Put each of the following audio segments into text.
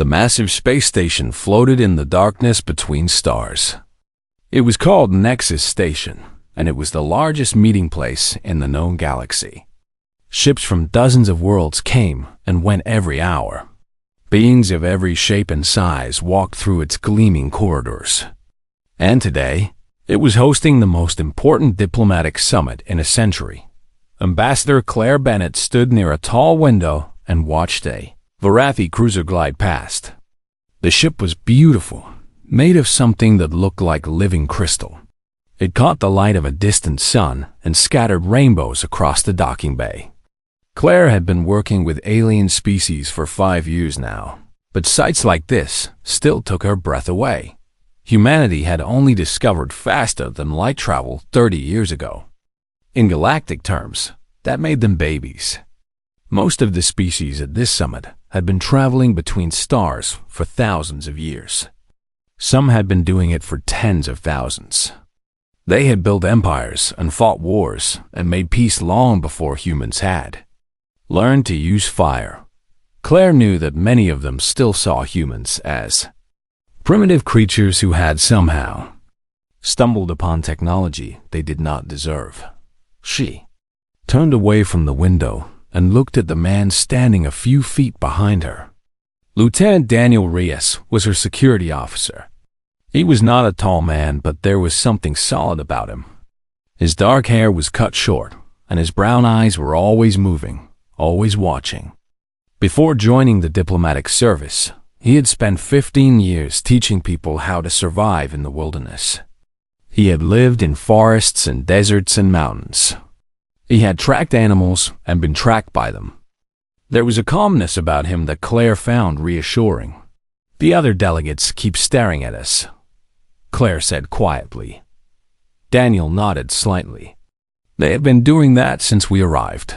The massive space station floated in the darkness between stars. It was called Nexus Station, and it was the largest meeting place in the known galaxy. Ships from dozens of worlds came and went every hour. Beings of every shape and size walked through its gleaming corridors. And today, it was hosting the most important diplomatic summit in a century. Ambassador Claire Bennett stood near a tall window and watched a Varathi cruiser glide past. The ship was beautiful, made of something that looked like living crystal. It caught the light of a distant sun and scattered rainbows across the docking bay. Claire had been working with alien species for 5 years now, but sights like this still took her breath away. Humanity had only discovered faster than light travel 30 years ago. In galactic terms, that made them babies. Most of the species at this summit had been traveling between stars for thousands of years. Some had been doing it for tens of thousands. They had built empires and fought wars and made peace long before humans had. Learned to use fire. Claire knew that many of them still saw humans as primitive creatures who had somehow stumbled upon technology they did not deserve. She turned away from the window and looked at the man standing a few feet behind her. Lieutenant Daniel Reyes was her security officer. He was not a tall man, but there was something solid about him. His dark hair was cut short, and his brown eyes were always moving, always watching. Before joining the diplomatic service, he had spent 15 years teaching people how to survive in the wilderness. He had lived in forests and deserts and mountains. He had tracked animals and been tracked by them. There was a calmness about him that Claire found reassuring. "The other delegates keep staring at us," Claire said quietly. Daniel nodded slightly. "They have been doing that since we arrived.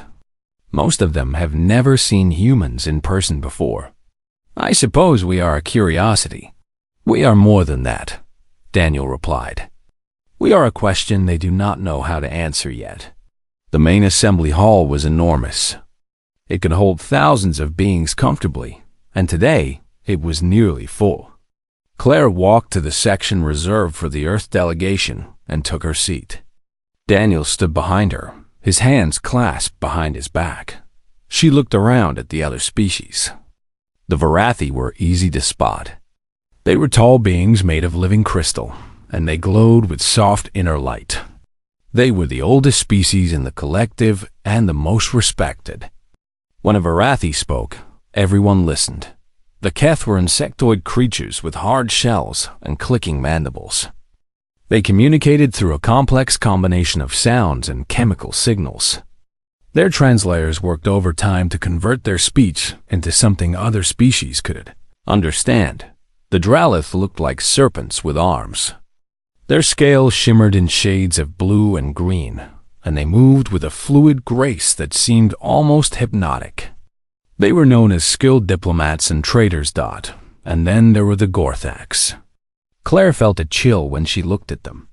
Most of them have never seen humans in person before. I suppose we are a curiosity." "We are more than that," Daniel replied. "We are a question they do not know how to answer yet." The main assembly hall was enormous. It could hold thousands of beings comfortably, and today it was nearly full. Claire walked to the section reserved for the Earth delegation and took her seat. Daniel stood behind her, his hands clasped behind his back. She looked around at the other species. The Varathi were easy to spot. They were tall beings made of living crystal, and they glowed with soft inner light. They were the oldest species in the collective and the most respected. When a Varathi spoke, everyone listened. The Keth were insectoid creatures with hard shells and clicking mandibles. They communicated through a complex combination of sounds and chemical signals. Their translators worked overtime to convert their speech into something other species could understand. The Dralith looked like serpents with arms. Their scales shimmered in shades of blue and green, and they moved with a fluid grace that seemed almost hypnotic. They were known as skilled diplomats and traders. And then there were the Gorthaks. Claire felt a chill when she looked at them.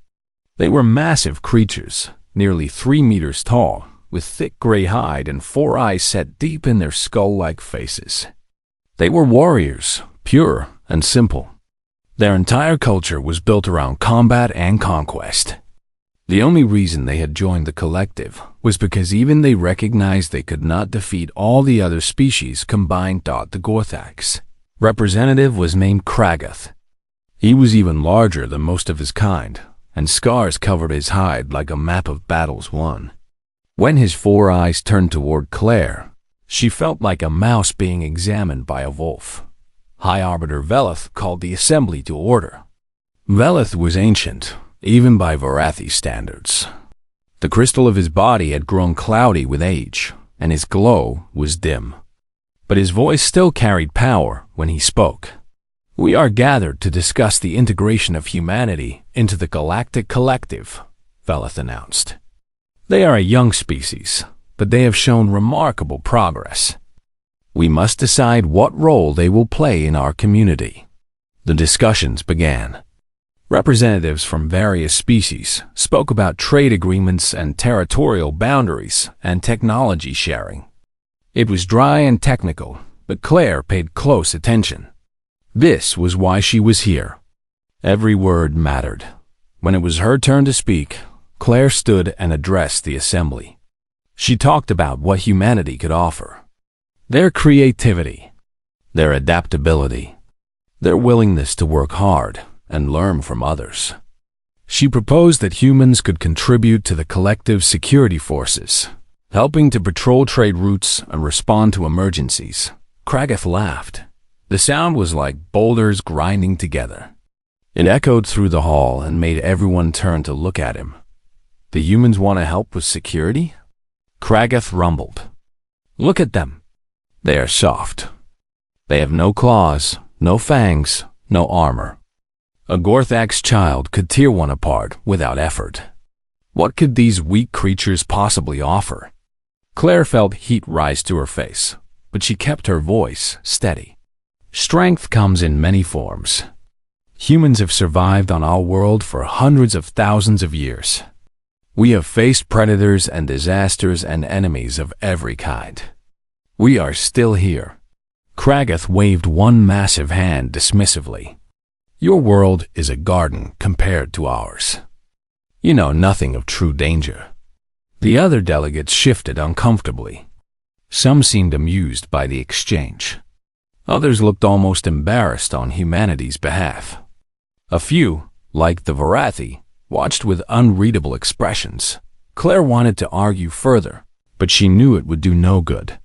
They were massive creatures, nearly 3 meters tall, with thick gray hide and 4 eyes set deep in their skull-like faces. They were warriors, pure and simple. Their entire culture was built around combat and conquest. The only reason they had joined the collective was because even they recognized they could not defeat all the other species combined. The Gorthaks representative was named Kragath. He was even larger than most of his kind, and scars covered his hide like a map of battles won. When his 4 eyes turned toward Claire, she felt like a mouse being examined by a wolf. High Arbiter Veleth called the assembly to order. Veleth was ancient, even by Varathi standards. The crystal of his body had grown cloudy with age, and his glow was dim. But his voice still carried power when he spoke. "We are gathered to discuss the integration of humanity into the Galactic Collective," Veleth announced. "They are a young species, but they have shown remarkable progress. We must decide what role they will play in our community." The discussions began. Representatives from various species spoke about trade agreements and territorial boundaries and technology sharing. It was dry and technical, but Claire paid close attention. This was why she was here. Every word mattered. When it was her turn to speak, Claire stood and addressed the assembly. She talked about what humanity could offer. Their creativity, their adaptability, their willingness to work hard and learn from others. She proposed that humans could contribute to the collective security forces, helping to patrol trade routes and respond to emergencies. Kragath laughed. The sound was like boulders grinding together. It echoed through the hall and made everyone turn to look at him. The humans want to help with security? Kragath rumbled. Look at them. They are soft. They have no claws, no fangs, no armor. A Gorthak's child could tear one apart without effort. What could these weak creatures possibly offer? Claire felt heat rise to her face, but she kept her voice steady. Strength comes in many forms. Humans have survived on our world for hundreds of thousands of years. We have faced predators and disasters and enemies of every kind. We are still here. Kragath waved one massive hand dismissively. Your world is a garden compared to ours. You know nothing of true danger. The other delegates shifted uncomfortably. Some seemed amused by the exchange. Others looked almost embarrassed on humanity's behalf. A few, like the Varathi, watched with unreadable expressions. Claire wanted to argue further, but she knew it would do no good.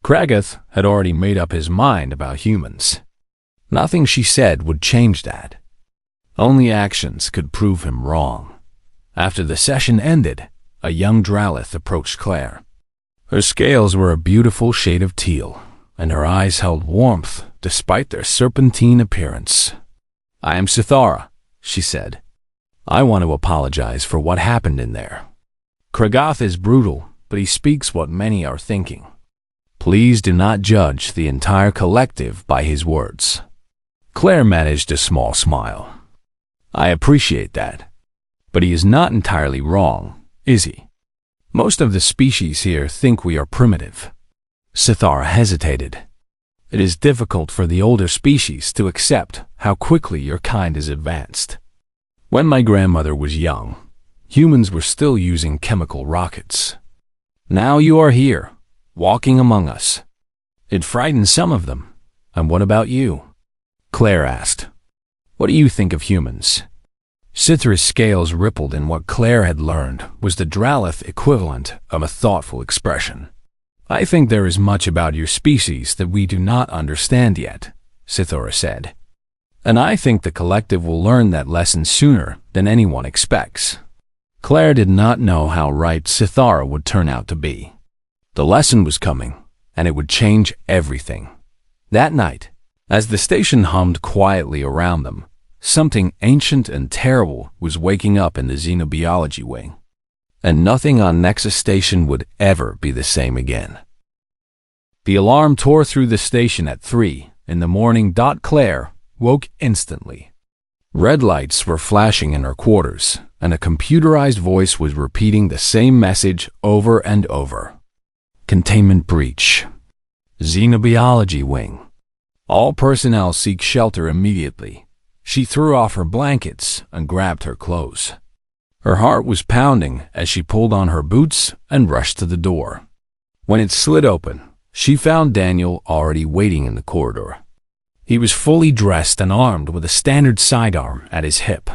Kragath had already made up his mind about humans. Nothing she said would change that. Only actions could prove him wrong. After the session ended, a young Dralith approached Claire. Her scales were a beautiful shade of teal, and her eyes held warmth despite their serpentine appearance. I am Sithara, she said. I want to apologize for what happened in there. Kragath is brutal, but he speaks what many are thinking. Please do not judge the entire collective by his words. Claire managed a small smile. I appreciate that. But he is not entirely wrong, is he? Most of the species here think we are primitive. Sithara hesitated. It is difficult for the older species to accept how quickly your kind is advanced. When my grandmother was young, humans were still using chemical rockets. Now you are here, walking among us. It frightens some of them. And what about you? Claire asked. What do you think of humans? Sithra's scales rippled in what Claire had learned was the Dralith equivalent of a thoughtful expression. I think there is much about your species that we do not understand yet, Sithora said. And I think the collective will learn that lesson sooner than anyone expects. Claire did not know how right Sithara would turn out to be. The lesson was coming, and it would change everything. That night, as the station hummed quietly around them, something ancient and terrible was waking up in the xenobiology wing. And nothing on Nexus Station would ever be the same again. The alarm tore through the station at 3 in the morning. Claire woke instantly. Red lights were flashing in her quarters, and a computerized voice was repeating the same message over and over. Containment breach. Xenobiology wing. All personnel seek shelter immediately. She threw off her blankets and grabbed her clothes. Her heart was pounding as she pulled on her boots and rushed to the door. When it slid open, she found Daniel already waiting in the corridor. He was fully dressed and armed with a standard sidearm at his hip.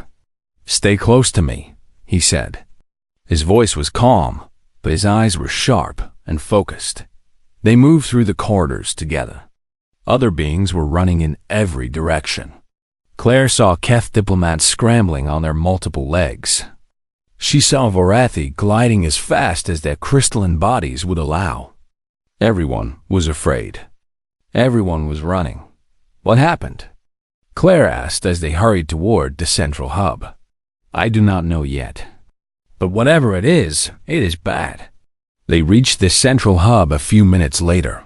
Stay close to me, he said. His voice was calm, but his eyes were sharp and focused. They moved through the corridors together. Other beings were running in every direction. Claire saw Keth diplomats scrambling on their multiple legs. She saw Varathi gliding as fast as their crystalline bodies would allow. Everyone was afraid. Everyone was running. What happened? Claire asked as they hurried toward the central hub. I do not know yet. But whatever it is bad. They reached the central hub a few minutes later.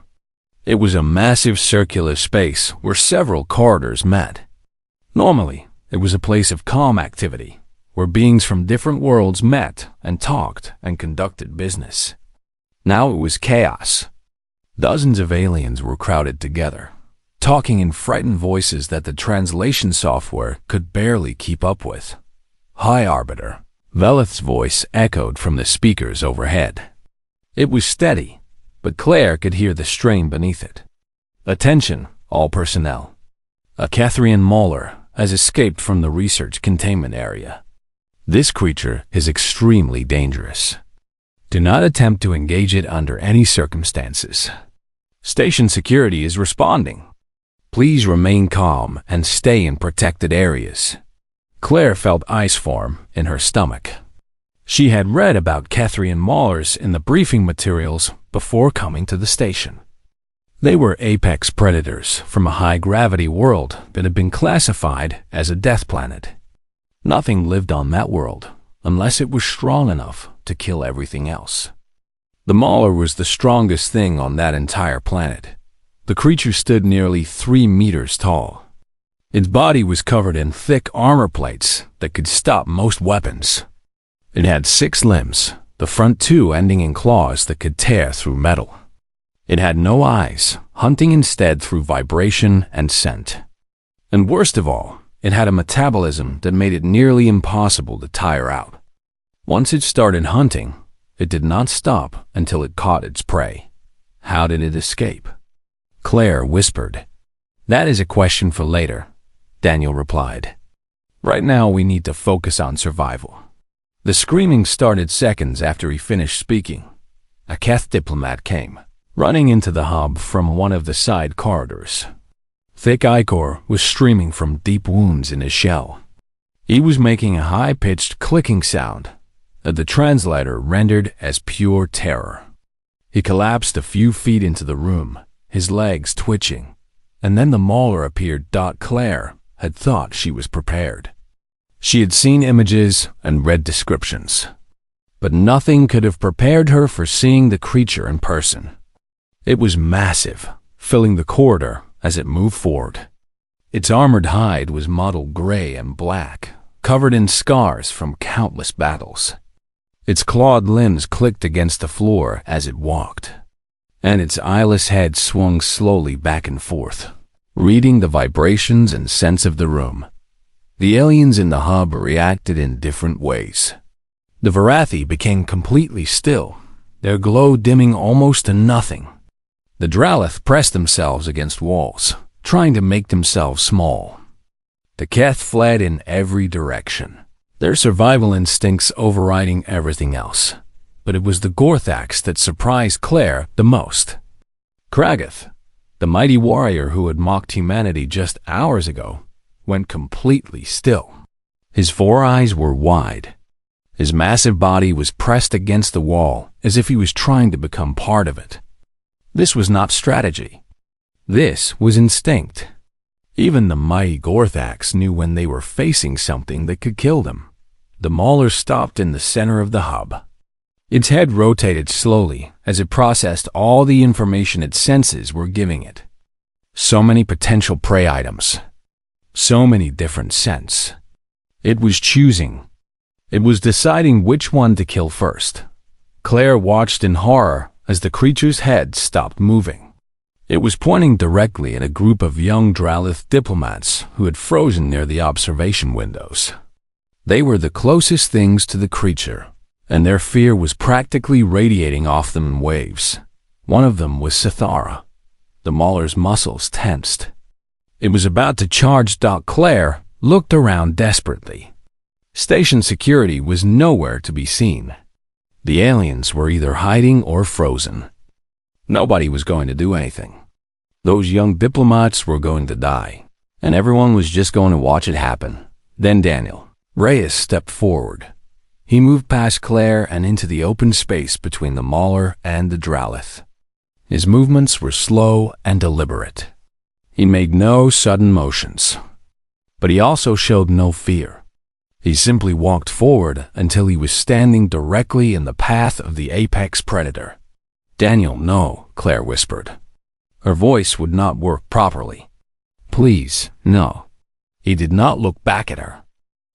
It was a massive circular space where several corridors met. Normally, it was a place of calm activity, where beings from different worlds met and talked and conducted business. Now it was chaos. Dozens of aliens were crowded together, talking in frightened voices that the translation software could barely keep up with. "Hi, Arbiter," Veleth's voice echoed from the speakers overhead. It was steady, but Claire could hear the strain beneath it. "Attention, all personnel. A Cathrian Mauler has escaped from the research containment area. This creature is extremely dangerous. Do not attempt to engage it under any circumstances. Station security is responding. Please remain calm and stay in protected areas." Claire felt ice form in her stomach. She had read about Cathrian Maulers in the briefing materials before coming to the station. They were apex predators from a high-gravity world that had been classified as a death planet. Nothing lived on that world unless it was strong enough to kill everything else. The Mauler was the strongest thing on that entire planet. The creature stood nearly 3 meters tall. Its body was covered in thick armor plates that could stop most weapons. It had 6 limbs, the front 2 ending in claws that could tear through metal. It had no eyes, hunting instead through vibration and scent. And worst of all, it had a metabolism that made it nearly impossible to tire out. Once it started hunting, it did not stop until it caught its prey. How did it escape? Claire whispered. "That is a question for later," Daniel replied. "Right now we need to focus on survival." The screaming started seconds after he finished speaking. A Keth diplomat came, running into the hub from one of the side corridors. Thick ichor was streaming from deep wounds in his shell. He was making a high-pitched clicking sound that the translator rendered as pure terror. He collapsed a few feet into the room, his legs twitching, and then the Mauler appeared. Claire had thought she was prepared. She had seen images and read descriptions, but nothing could have prepared her for seeing the creature in person. It was massive, filling the corridor as it moved forward. Its armored hide was mottled gray and black, covered in scars from countless battles. Its clawed limbs clicked against the floor as it walked, and its eyeless head swung slowly back and forth, reading the vibrations and scents of the room. The aliens in the hub reacted in different ways. The Varathi became completely still, their glow dimming almost to nothing. The Dralith pressed themselves against walls, trying to make themselves small. The Keth fled in every direction, their survival instincts overriding everything else. But it was the Gorthax that surprised Claire the most. Kragath, the mighty warrior who had mocked humanity just hours ago, went completely still. His 4 eyes were wide. His massive body was pressed against the wall as if he was trying to become part of it. This was not strategy. This was instinct. Even the mighty Gorthax knew when they were facing something that could kill them. The Mauler stopped in the center of the hub. Its head rotated slowly as it processed all the information its senses were giving it. So many potential prey items. So many different scents. It was choosing. It was deciding which one to kill first. Claire watched in horror as the creature's head stopped moving. It was pointing directly at a group of young Dralith diplomats who had frozen near the observation windows. They were the closest things to the creature, and their fear was practically radiating off them in waves. One of them was Sithara. The Mauler's muscles tensed. It was about to charge. Claire looked around desperately. Station security was nowhere to be seen. The aliens were either hiding or frozen. Nobody was going to do anything. Those young diplomats were going to die, and everyone was just going to watch it happen. Then Daniel Reyes stepped forward. He moved past Claire and into the open space between the Mauler and the Dralith. His movements were slow and deliberate. He made no sudden motions, but he also showed no fear. He simply walked forward until he was standing directly in the path of the apex predator. "Daniel, no," Claire whispered. Her voice would not work properly. "Please, no." He did not look back at her.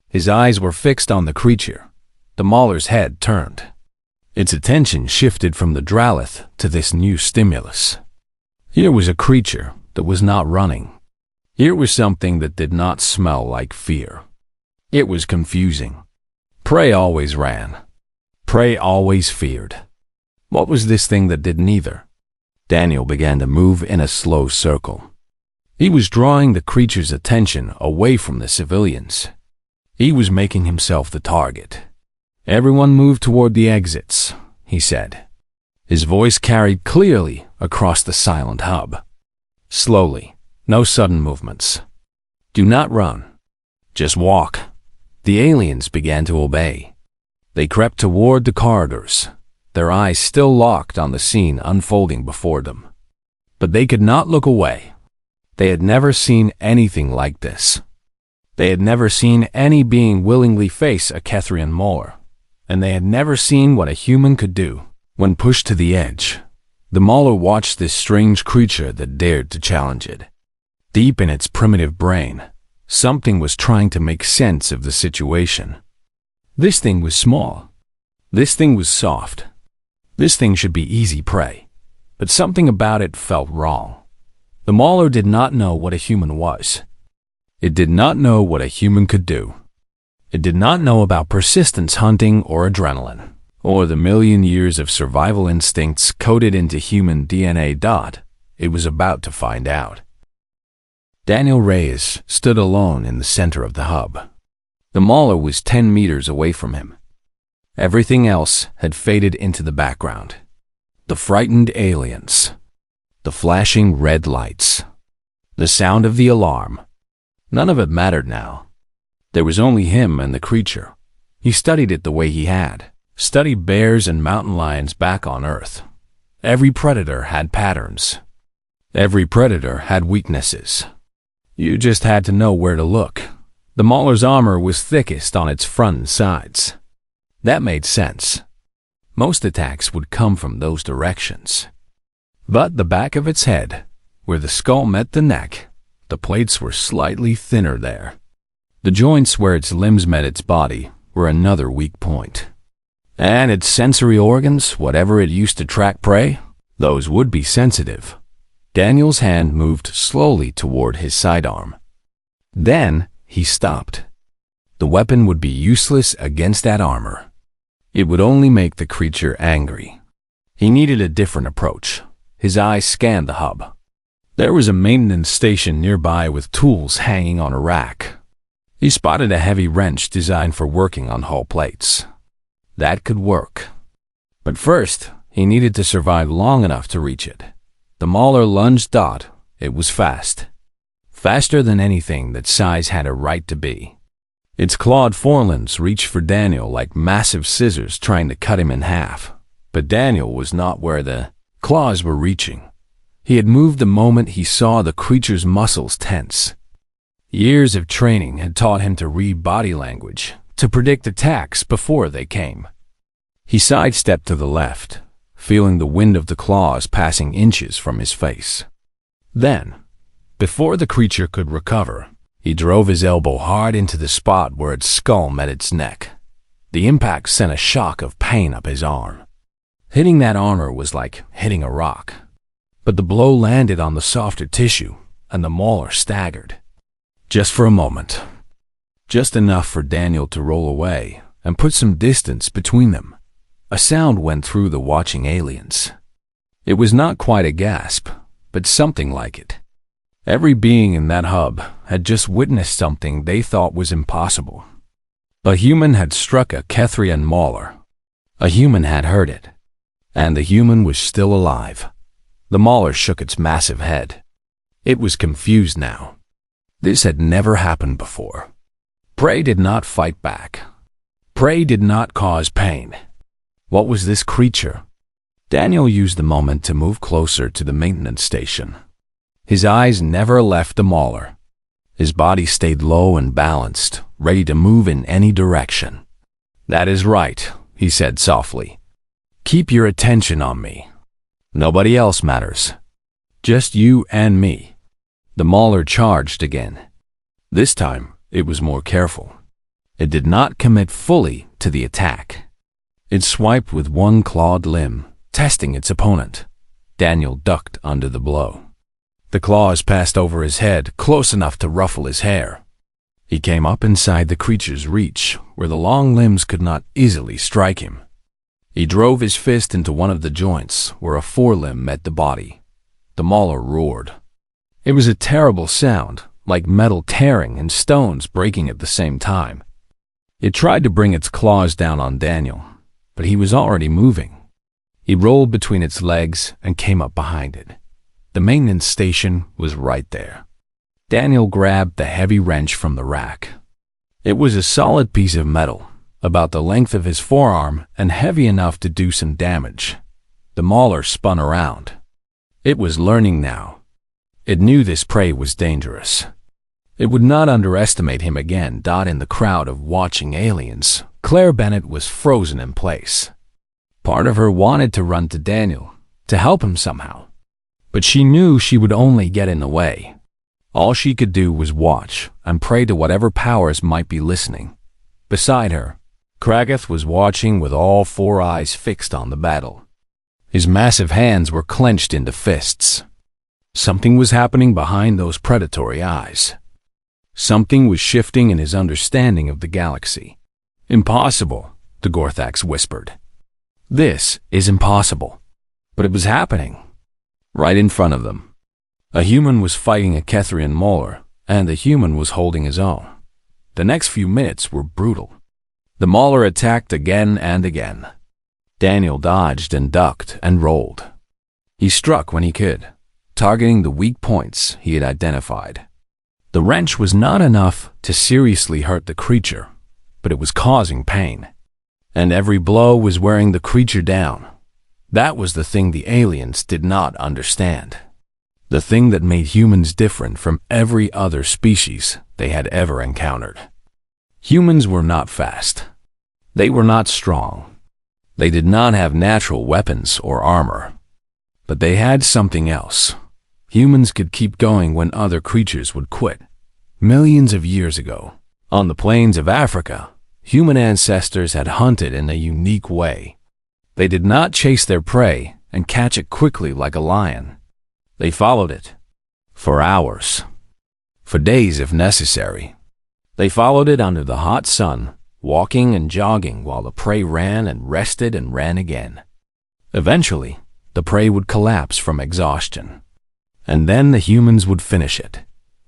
His eyes were fixed on the creature. The Mauler's head turned. Its attention shifted from the Dralith to this new stimulus. Here was a creature that was not running. Here was something that did not smell like fear. It was confusing. Prey always ran. Prey always feared. What was this thing that did neither? Daniel began to move in a slow circle. He was drawing the creature's attention away from the civilians. He was making himself the target. "Everyone move toward the exits," he said. His voice carried clearly across the silent hub. Slowly, no sudden movements. "Do not run. Just walk." The aliens began to obey. They crept toward the corridors, their eyes still locked on the scene unfolding before them. But they could not look away. They had never seen anything like this. They had never seen any being willingly face a Kethrian Mauler, and they had never seen what a human could do when pushed to the edge. The Mauler watched this strange creature that dared to challenge it. Deep in its primitive brain, something was trying to make sense of the situation. This thing was small. This thing was soft. This thing should be easy prey, but something about it felt wrong. The Mauler did not know what a human was. It did not know what a human could do. It did not know about persistence hunting or adrenaline, or the million years of survival instincts coded into human DNA. It was about to find out. Daniel Reyes stood alone in the center of the hub. The Mauler was 10 meters away from him. Everything else had faded into the background. The frightened aliens, the flashing red lights, the sound of the alarm. None of it mattered now. There was only him and the creature. He studied it the way he had studied bears and mountain lions back on Earth. Every predator had patterns. Every predator had weaknesses. You just had to know where to look. The Mauler's armor was thickest on its front and sides. That made sense. Most attacks would come from those directions. But the back of its head, where the skull met the neck, the plates were slightly thinner there. The joints where its limbs met its body were another weak point. And its sensory organs, whatever it used to track prey, those would be sensitive. Daniel's hand moved slowly toward his sidearm. Then he stopped. The weapon would be useless against that armor. It would only make the creature angry. He needed a different approach. His eyes scanned the hub. There was a maintenance station nearby with tools hanging on a rack. He spotted a heavy wrench designed for working on hull plates. That could work. But first, he needed to survive long enough to reach it. The Mauler lunged. It was fast. Faster than anything that size had a right to be. Its clawed forelimbs reached for Daniel like massive scissors trying to cut him in half. But Daniel was not where the claws were reaching. He had moved the moment he saw the creature's muscles tense. Years of training had taught him to read body language, to predict attacks before they came. He sidestepped to the left, feeling the wind of the claws passing inches from his face. Then, before the creature could recover, he drove his elbow hard into the spot where its skull met its neck. The impact sent a shock of pain up his arm. Hitting that armor was like hitting a rock. But the blow landed on the softer tissue, and the Mauler staggered. Just for a moment. Just enough for Daniel to roll away and put some distance between them. A sound went through the watching aliens. It was not quite a gasp, but something like it. Every being in that hub had just witnessed something they thought was impossible. A human had struck a Kethrian Mauler. A human had heard it. And the human was still alive. The Mauler shook its massive head. It was confused now. This had never happened before. Prey did not fight back. Prey did not cause pain. What was this creature? Daniel used the moment to move closer to the maintenance station. His eyes never left the Mauler. His body stayed low and balanced, ready to move in any direction. "That is right," he said softly. "Keep your attention on me. Nobody else matters. Just you and me." The Mauler charged again. This time, it was more careful. It did not commit fully to the attack. It swiped with one clawed limb, testing its opponent. Daniel ducked under the blow. The claws passed over his head, close enough to ruffle his hair. He came up inside the creature's reach, where the long limbs could not easily strike him. He drove his fist into one of the joints, where a forelimb met the body. The mauler roared. It was a terrible sound, like metal tearing and stones breaking at the same time. It tried to bring its claws down on Daniel, but he was already moving. He rolled between its legs and came up behind it. The maintenance station was right there. Daniel grabbed the heavy wrench from the rack. It was a solid piece of metal, about the length of his forearm and heavy enough to do some damage. The mauler spun around. It was learning now. It knew this prey was dangerous. It would not underestimate him again. In the crowd of watching aliens, Claire Bennett was frozen in place. Part of her wanted to run to Daniel, to help him somehow. But she knew she would only get in the way. All she could do was watch and pray to whatever powers might be listening. Beside her, Kragath was watching with all four eyes fixed on the battle. His massive hands were clenched into fists. Something was happening behind those predatory eyes. Something was shifting in his understanding of the galaxy. Impossible, the Gorthax whispered. This is impossible. But it was happening. Right in front of them. A human was fighting a Ketherian mauler, and the human was holding his own. The next few minutes were brutal. The mauler attacked again and again. Daniel dodged and ducked and rolled. He struck when he could, targeting the weak points he had identified. The wrench was not enough to seriously hurt the creature, but it was causing pain. And every blow was wearing the creature down. That was the thing the aliens did not understand. The thing that made humans different from every other species they had ever encountered. Humans were not fast. They were not strong. They did not have natural weapons or armor. But they had something else. Humans could keep going when other creatures would quit. Millions of years ago, on the plains of Africa, human ancestors had hunted in a unique way. They did not chase their prey and catch it quickly like a lion. They followed it. For hours. For days if necessary. They followed it under the hot sun, walking and jogging while the prey ran and rested and ran again. Eventually, the prey would collapse from exhaustion. And then the humans would finish it.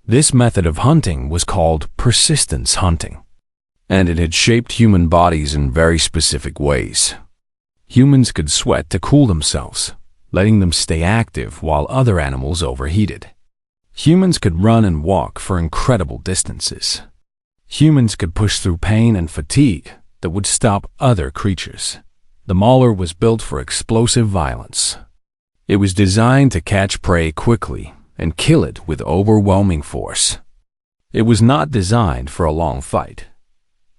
This method of hunting was called persistence hunting. And it had shaped human bodies in very specific ways. Humans could sweat to cool themselves, letting them stay active while other animals overheated. Humans could run and walk for incredible distances. Humans could push through pain and fatigue that would stop other creatures. The mauler was built for explosive violence. It was designed to catch prey quickly and kill it with overwhelming force. It was not designed for a long fight.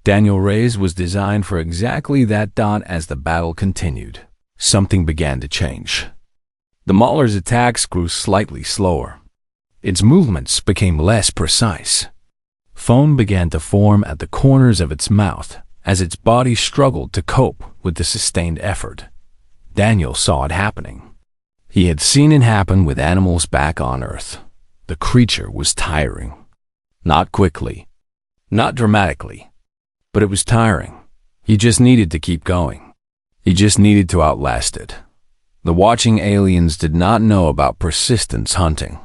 Daniel Reyes was designed for exactly that. As the battle continued, something began to change. The mauler's attacks grew slightly slower. Its movements became less precise. Foam began to form at the corners of its mouth as its body struggled to cope with the sustained effort. Daniel saw it happening. He had seen it happen with animals back on Earth. The creature was tiring. Not quickly, not dramatically, but it was tiring. He just needed to keep going. He just needed to outlast it. The watching aliens did not know about persistence hunting.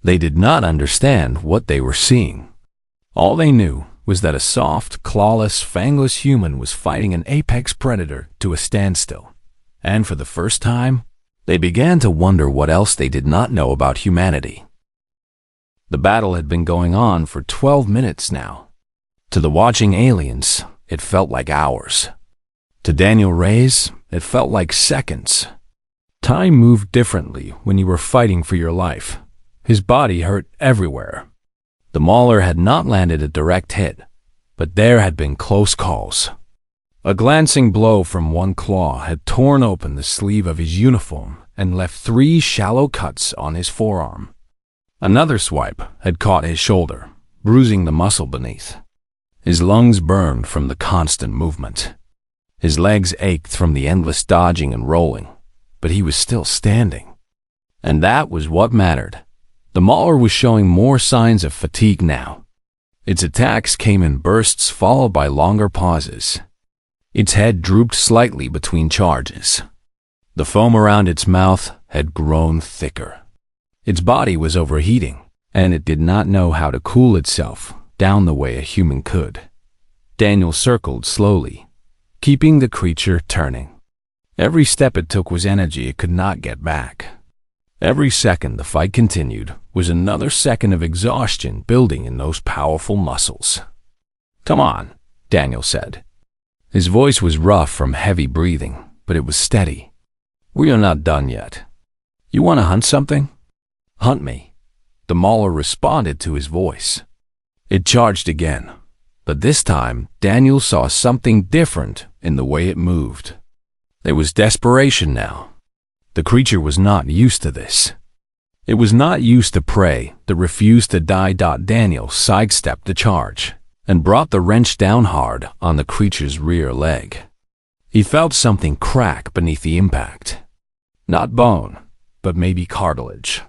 They did not understand what they were seeing. All they knew was that a soft, clawless, fangless human was fighting an apex predator to a standstill. And for the first time, they began to wonder what else they did not know about humanity. The battle had been going on for 12 minutes now. To the watching aliens, it felt like hours. To Daniel Reyes, it felt like seconds. Time moved differently when you were fighting for your life. His body hurt everywhere. The mauler had not landed a direct hit, but there had been close calls. A glancing blow from one claw had torn open the sleeve of his uniform and left 3 shallow cuts on his forearm. Another swipe had caught his shoulder, bruising the muscle beneath. His lungs burned from the constant movement. His legs ached from the endless dodging and rolling, but he was still standing. And that was what mattered. The mauler was showing more signs of fatigue now. Its attacks came in bursts followed by longer pauses. Its head drooped slightly between charges. The foam around its mouth had grown thicker. Its body was overheating, and it did not know how to cool itself down the way a human could. Daniel circled slowly, keeping the creature turning. Every step it took was energy it could not get back. Every second the fight continued was another second of exhaustion building in those powerful muscles. "Come on," Daniel said. His voice was rough from heavy breathing, but it was steady. "We are not done yet. You want to hunt something? Hunt me." The mauler responded to his voice. It charged again, but this time Daniel saw something different in the way it moved. There was desperation now. The creature was not used to this. It was not used to prey that refused to die. Daniel sidestepped the charge and brought the wrench down hard on the creature's rear leg. He felt something crack beneath the impact. Not bone, but maybe cartilage.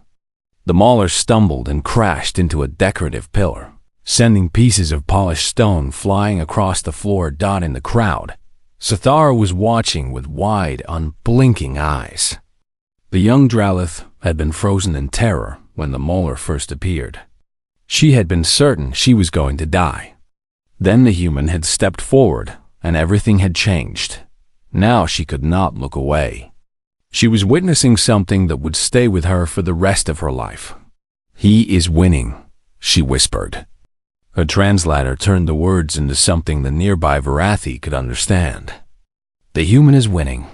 The mauler stumbled and crashed into a decorative pillar, sending pieces of polished stone flying across the floor. In the crowd, Sathara was watching with wide, unblinking eyes. The young Dralith had been frozen in terror when the mauler first appeared. She had been certain she was going to die. Then the human had stepped forward, and everything had changed. Now she could not look away. She was witnessing something that would stay with her for the rest of her life. "He is winning," she whispered. Her translator turned the words into something the nearby Vorathi could understand. "The human is winning."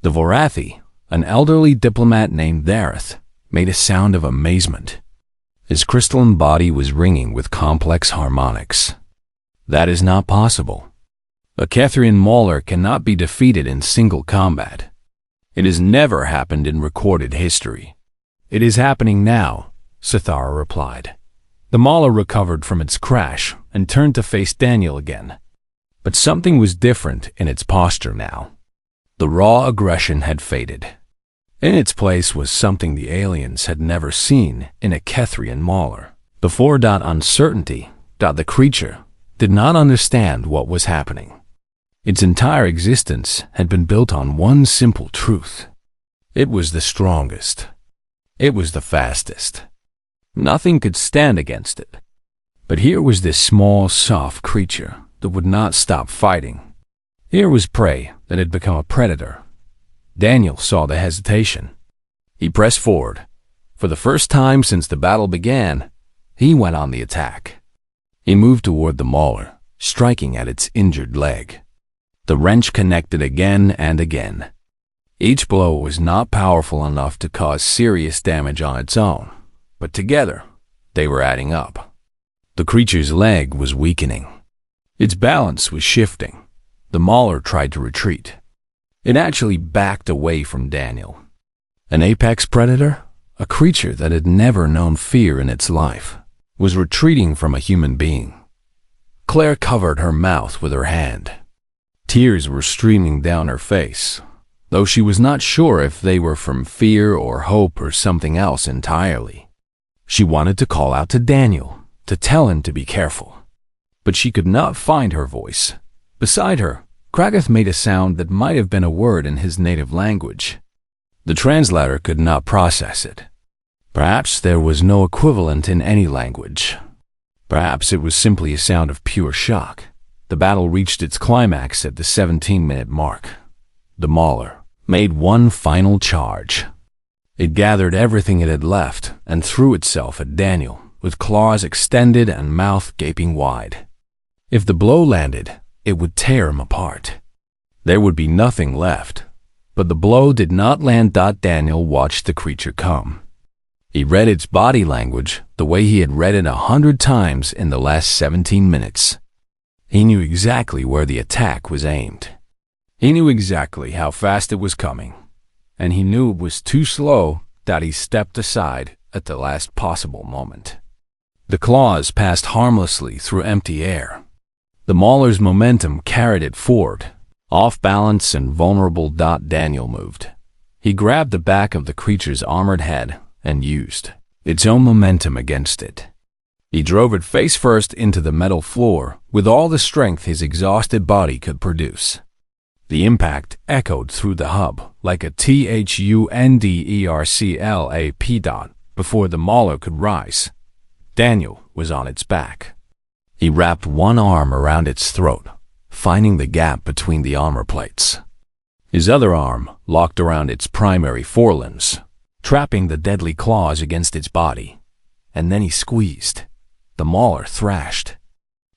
The Vorathi, an elderly diplomat named Dareth, made a sound of amazement. His crystalline body was ringing with complex harmonics. "That is not possible. A Kethrian mauler cannot be defeated in single combat. It has never happened in recorded history." "It is happening now," Sathara replied. The mauler recovered from its crash and turned to face Daniel again. But something was different in its posture now. The raw aggression had faded. In its place was something the aliens had never seen in a Kethrian mauler. Before uncertainty, the creature did not understand what was happening. Its entire existence had been built on one simple truth. It was the strongest. It was the fastest. Nothing could stand against it. But here was this small, soft creature that would not stop fighting. Here was prey that had become a predator. Daniel saw the hesitation. He pressed forward. For the first time since the battle began, he went on the attack. He moved toward the mauler, striking at its injured leg. The wrench connected again and again. Each blow was not powerful enough to cause serious damage on its own, but together they were adding up. The creature's leg was weakening. Its balance was shifting. The mauler tried to retreat. It actually backed away from Daniel. An apex predator, a creature that had never known fear in its life, was retreating from a human being. Claire covered her mouth with her hand. Tears were streaming down her face, though she was not sure if they were from fear or hope or something else entirely. She wanted to call out to Daniel, to tell him to be careful. But she could not find her voice. Beside her, Kragath made a sound that might have been a word in his native language. The translator could not process it. Perhaps there was no equivalent in any language. Perhaps it was simply a sound of pure shock. The battle reached its climax at the 17-minute mark. The mauler made one final charge. It gathered everything it had left and threw itself at Daniel, with claws extended and mouth gaping wide. If the blow landed, it would tear him apart. There would be nothing left. But the blow did not land. Daniel watched the creature come. He read its body language the way he had read it 100 times in the last 17 minutes. He knew exactly where the attack was aimed. He knew exactly how fast it was coming. And he knew it was too slow that he stepped aside at the last possible moment. The claws passed harmlessly through empty air. The mauler's momentum carried it forward, off balance and vulnerable. Daniel moved. He grabbed the back of the creature's armored head and used its own momentum against it. He drove it face first into the metal floor with all the strength his exhausted body could produce. The impact echoed through the hub like a thunderclap dot before the mauler could rise. Daniel was on its back. He wrapped one arm around its throat, finding the gap between the armor plates. His other arm locked around its primary forelimbs, trapping the deadly claws against its body. And then he squeezed. The mauler thrashed.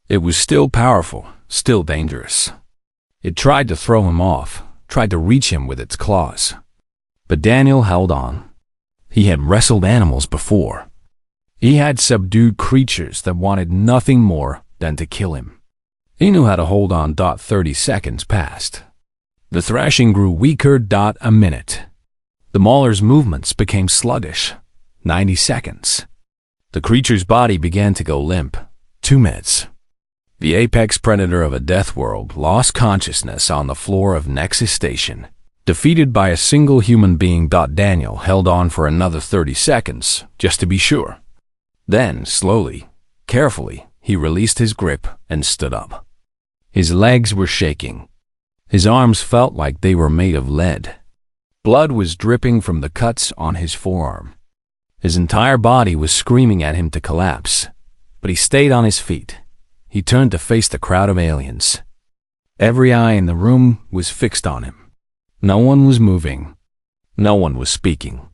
It was still powerful, still dangerous. It tried to throw him off, tried to reach him with its claws. But Daniel held on. He had wrestled animals before. He had subdued creatures that wanted nothing more than to kill him. He knew how to hold on. 30 seconds passed. The thrashing grew weaker. A minute. The mauler's movements became sluggish. 90 seconds. The creature's body began to go limp. 2 minutes. The apex predator of a death world lost consciousness on the floor of Nexus Station, defeated by a single human being. Daniel held on for another 30 seconds, just to be sure. Then, slowly, carefully, he released his grip and stood up. His legs were shaking. His arms felt like they were made of lead. Blood was dripping from the cuts on his forearm. His entire body was screaming at him to collapse, but he stayed on his feet. He turned to face the crowd of aliens. Every eye in the room was fixed on him. No one was moving. No one was speaking.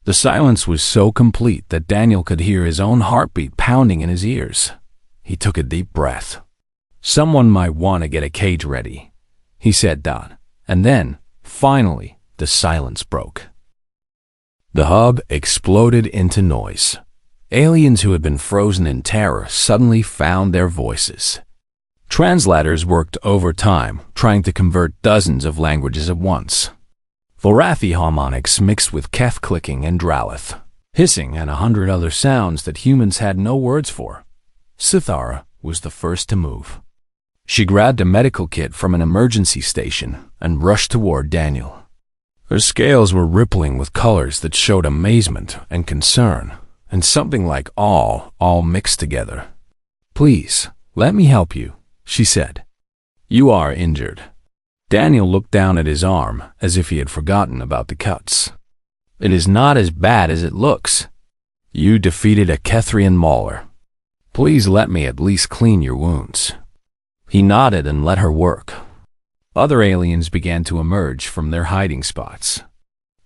The silence was so complete that Daniel could hear his own heartbeat pounding in his ears. He took a deep breath. "Someone might want to get a cage ready," he said. And then, finally, the silence broke. The hub exploded into noise. Aliens who had been frozen in terror suddenly found their voices. Translators worked overtime, trying to convert dozens of languages at once. Vorathi harmonics mixed with Keth clicking and Dralith, hissing, and 100 other sounds that humans had no words for. Sithara was the first to move. She grabbed a medical kit from an emergency station and rushed toward Daniel. Her scales were rippling with colors that showed amazement and concern, and something like all mixed together. "Please, let me help you," she said. "You are injured." Daniel looked down at his arm as if he had forgotten about the cuts. "It is not as bad as it looks. You defeated a Kethrian mauler. Please let me at least clean your wounds." He nodded and let her work. Other aliens began to emerge from their hiding spots.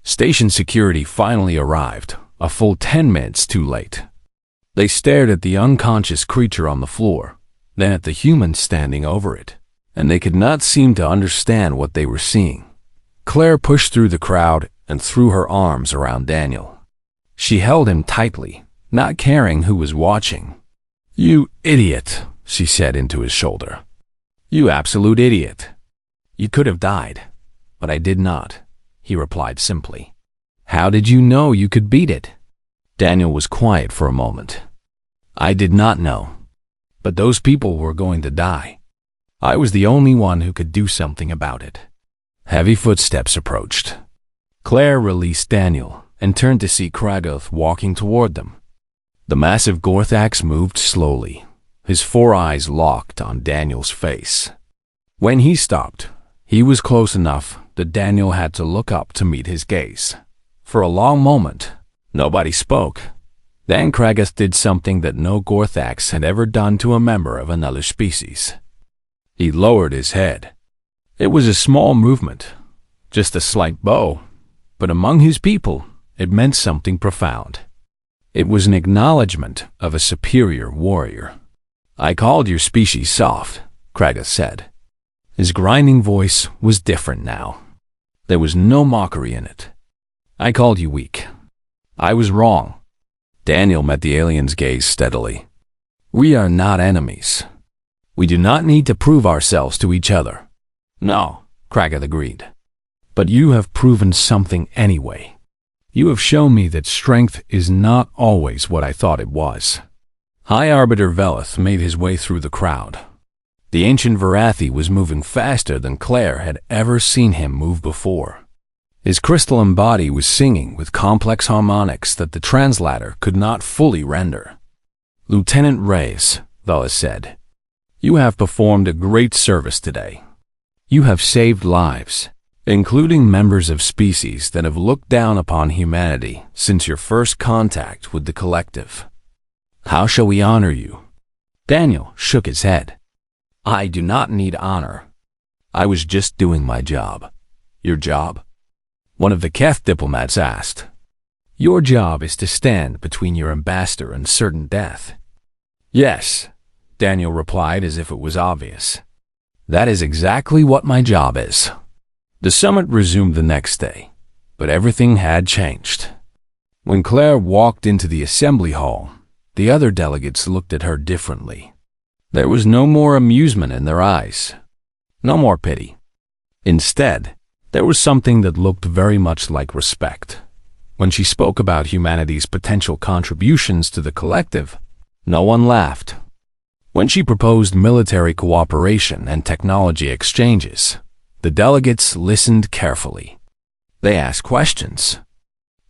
Station security finally arrived, a full 10 minutes too late. They stared at the unconscious creature on the floor, then at the human standing over it, and they could not seem to understand what they were seeing. Claire pushed through the crowd and threw her arms around Daniel. She held him tightly, not caring who was watching. "You idiot," she said into his shoulder. "You absolute idiot. You could have died, but I did not," he replied simply. "How did you know you could beat it?" Daniel was quiet for a moment. "I did not know, but those people were going to die. I was the only one who could do something about it." Heavy footsteps approached. Claire released Daniel and turned to see Kragoth walking toward them. The massive Gorthax moved slowly, his 4 eyes locked on Daniel's face. When he stopped, he was close enough that Daniel had to look up to meet his gaze. For a long moment, nobody spoke. Then Kragoth did something that no Gorthax had ever done to a member of another species. He lowered his head. It was a small movement, just a slight bow, but among his people, it meant something profound. It was an acknowledgement of a superior warrior. "I called your species soft," Kragoth said. His grinding voice was different now. There was no mockery in it. "I called you weak. I was wrong." Daniel met the alien's gaze steadily. "We are not enemies. We do not need to prove ourselves to each other." "No," Kragoth agreed. "But you have proven something anyway. You have shown me that strength is not always what I thought it was." High Arbiter Veleth made his way through the crowd. The ancient Vorathi was moving faster than Claire had ever seen him move before. His crystalline body was singing with complex harmonics that the translator could not fully render. "Lieutenant Reyes," Velas said, "you have performed a great service today. You have saved lives, including members of species that have looked down upon humanity since your first contact with the collective. How shall we honor you?" Daniel shook his head. "I do not need honor. I was just doing my job." "Your job?" one of the Keth diplomats asked. "Your job is to stand between your ambassador and certain death." "Yes," Daniel replied as if it was obvious. "That is exactly what my job is." The summit resumed the next day, but everything had changed. When Claire walked into the assembly hall, the other delegates looked at her differently. There was no more amusement in their eyes, no more pity. Instead, there was something that looked very much like respect. When she spoke about humanity's potential contributions to the collective, no one laughed. When she proposed military cooperation and technology exchanges, the delegates listened carefully. They asked questions.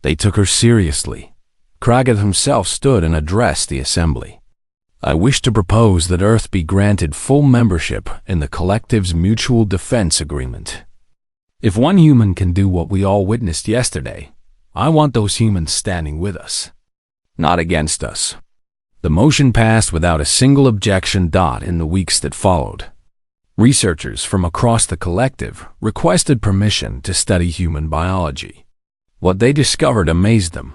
They took her seriously. Kragat himself stood and addressed the assembly. "I wish to propose that Earth be granted full membership in the collective's mutual defense agreement. If one human can do what we all witnessed yesterday, I want those humans standing with us, not against us." The motion passed without a single objection. In the weeks that followed, researchers from across the collective requested permission to study human biology. What they discovered amazed them.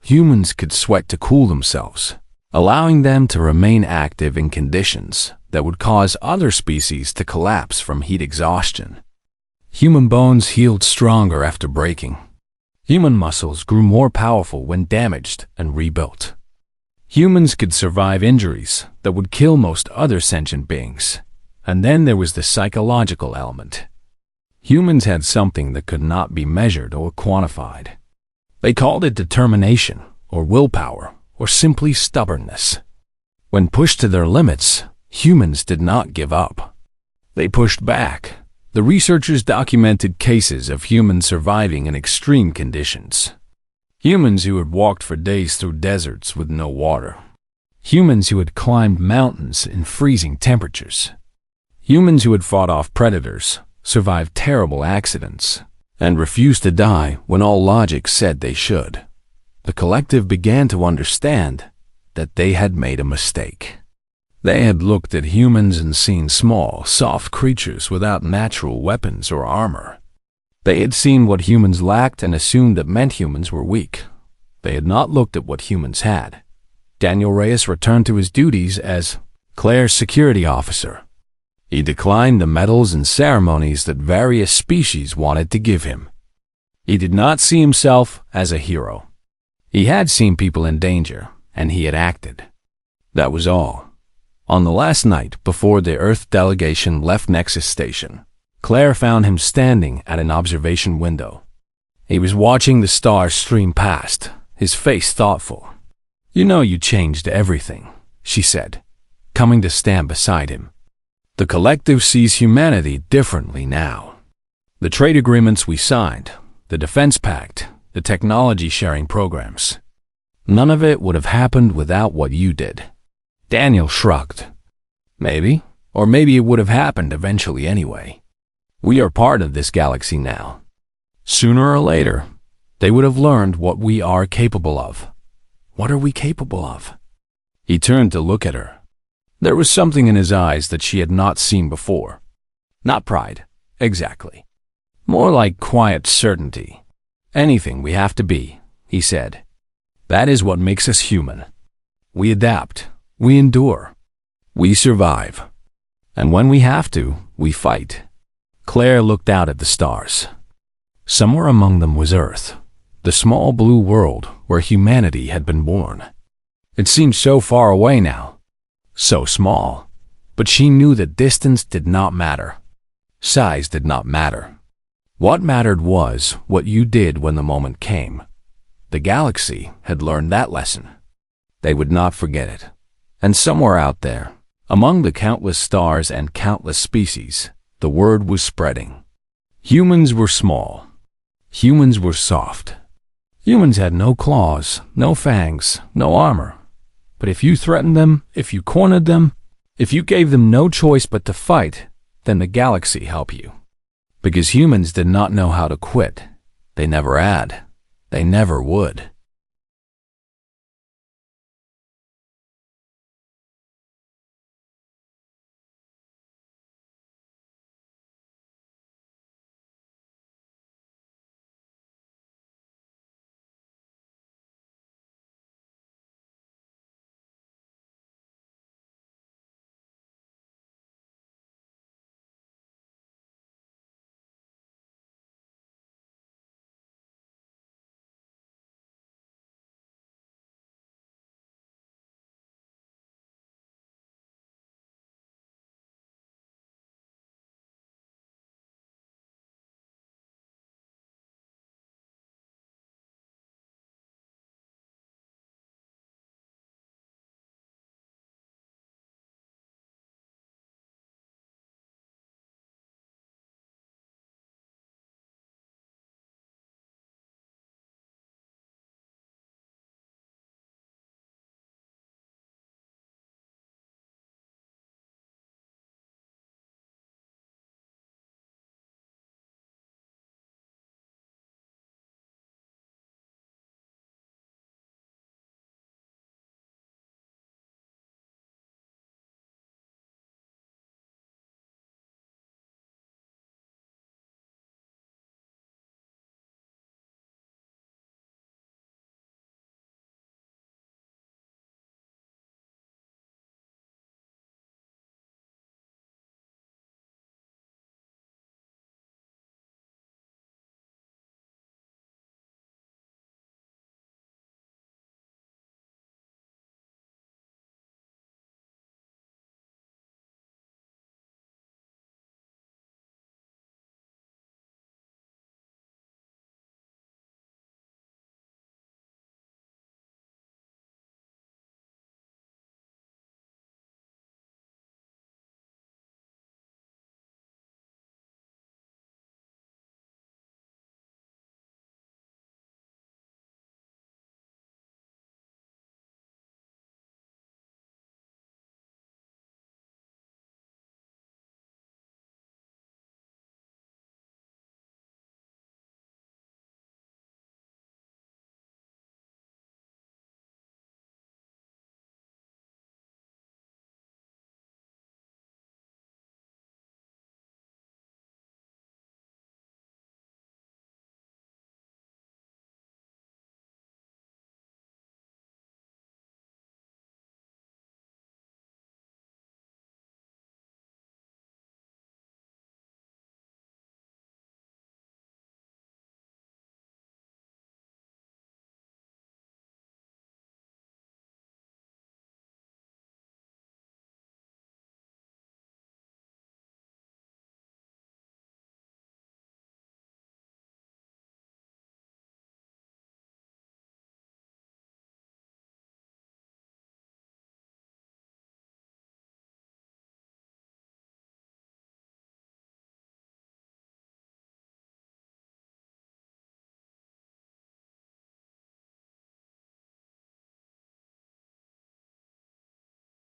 Humans could sweat to cool themselves, allowing them to remain active in conditions that would cause other species to collapse from heat exhaustion. Human bones healed stronger after breaking. Human muscles grew more powerful when damaged and rebuilt. Humans could survive injuries that would kill most other sentient beings. And then there was the psychological element. Humans had something that could not be measured or quantified. They called it determination, or willpower, or simply stubbornness. When pushed to their limits, humans did not give up. They pushed back. The researchers documented cases of humans surviving in extreme conditions. Humans who had walked for days through deserts with no water. Humans who had climbed mountains in freezing temperatures. Humans who had fought off predators, survived terrible accidents, and refused to die when all logic said they should. The collective began to understand that they had made a mistake. They had looked at humans and seen small, soft creatures without natural weapons or armor. They had seen what humans lacked and assumed that meant humans were weak. They had not looked at what humans had. Daniel Reyes returned to his duties as Claire's security officer. He declined the medals and ceremonies that various species wanted to give him. He did not see himself as a hero. He had seen people in danger, and he had acted. That was all. On the last night before the Earth delegation left Nexus Station, Claire found him standing at an observation window. He was watching the stars stream past, his face thoughtful. "You know you changed everything," she said, coming to stand beside him. "The collective sees humanity differently now. The trade agreements we signed, the defense pact, the technology sharing programs. None of it would have happened without what you did." Daniel shrugged. "Maybe, or maybe it would have happened eventually anyway. We are part of this galaxy now. Sooner or later, they would have learned what we are capable of." "What are we capable of?" He turned to look at her. There was something in his eyes that she had not seen before. Not pride, exactly. More like quiet certainty. "Anything we have to be," he said. "That is what makes us human. We adapt. We endure. We survive. And when we have to, we fight." Claire looked out at the stars. Somewhere among them was Earth, the small blue world where humanity had been born. It seemed so far away now, so small, but she knew that distance did not matter. Size did not matter. What mattered was what you did when the moment came. The galaxy had learned that lesson. They would not forget it. And somewhere out there, among the countless stars and countless species, the word was spreading. Humans were small. Humans were soft. Humans had no claws, no fangs, no armor. But if you threatened them, if you cornered them, if you gave them no choice but to fight, then the galaxy helped you. Because humans did not know how to quit. They never had. They never would.